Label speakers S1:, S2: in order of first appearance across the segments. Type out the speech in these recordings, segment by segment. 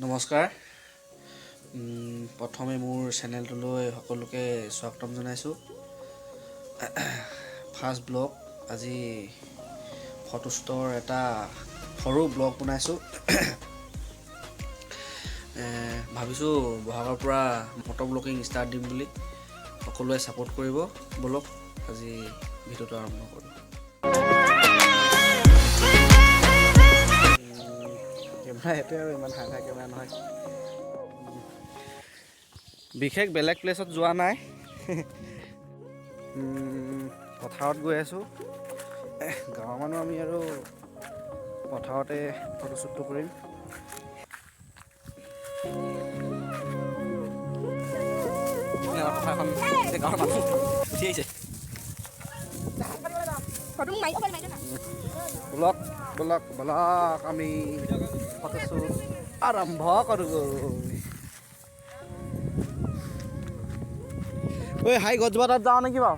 S1: নমস্কাৰ। প্ৰথমে মোৰ চেনেলটোলৈ সকলোকে স্বাগতম জনাইছোঁ। ফাৰ্ষ্ট ব্লগ আজি ফটোষ্টৰ এটা সৰু ব্লগ বনাইছোঁ। ভাবিছোঁ বহাগৰ পৰা মটৰ ব্লগিং ষ্টাৰ্ট দিম বুলি। সকলোৱে ছাপোৰ্ট কৰিব। বলক আজি ভিডিঅ'টো আৰম্ভ কৰোঁ। কেমেৰা সেইটোৱে আৰু ইমান হাই কেমেৰা নহয়। বিশেষ বেলেগ প্লেচত যোৱা নাই। পথাৰত গৈ আছোঁ। গাঁৱৰ মানুহ আমি আৰু পথাৰতে ফটোশ্বুটটো কৰিম। পথাৰখন গাঁৱৰ মানুহ উঠি আহিছে। ব্লগ ব্লগ ব্লগ আমি ফটোশ্বুট আৰম্ভ কৰোঁ। ঐ হাই গছজোপা তাত যাওঁ নেকি বাৰু?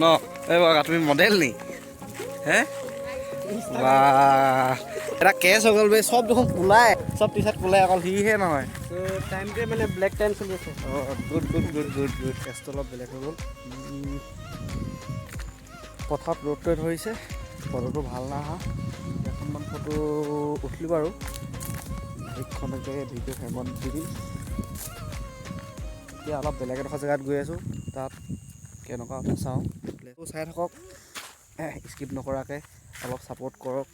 S1: ন এই বাবা তুমি মডেল নি? হে বা এটা কেছ হৈ গ'ল বে। চব দেখোন কোলাই, চব টি চাৰ্ট কোলাই, অকল সিহে নহয়।
S2: টাইমটোৱে মানে ব্লেক টাইম চলি আছে।
S1: Good good good good good. কেছটো অলপ বেলেগ হৈ গ'ল। পথাৰত ৰ'দটোৱে ধৰিছে, ফটোটো ভাল নাই অহা। কেইখনমান ফটো উঠিলোঁ বাৰু। সেইখনকে ভিডিঅ' ফ্ৰেমত দি দিম। এতিয়া অলপ বেলেগ এডোখৰ জেগাত গৈ আছোঁ। তাত কেনেকুৱা উঠে চাওঁ। চাই থাকক, স্কিপ নকৰাকৈ অলপ ছাপোৰ্ট কৰক।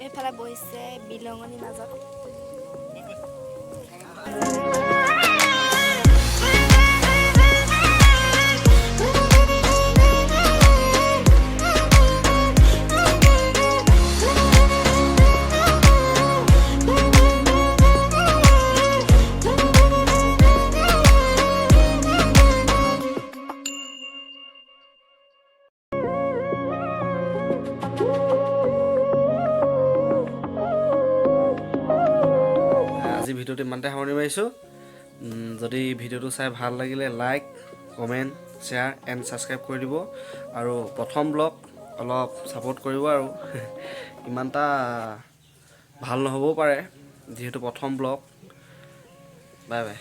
S3: এইফালে বহিছে বিলঙনি মাজত।
S1: আজি ভিডিঅ'টো ইমানতে সামৰণি মাৰিছোঁ। যদি ভিডিঅ'টো চাই ভাল লাগিলে like, comment, share and subscribe কৰি দিব। আৰু প্ৰথম ব্লগ অলপ ছাপোৰ্ট কৰিব। আৰু ইমানটা ভাল নহ'বও পাৰে যিহেতু প্ৰথম ব্লগ। Bye bye.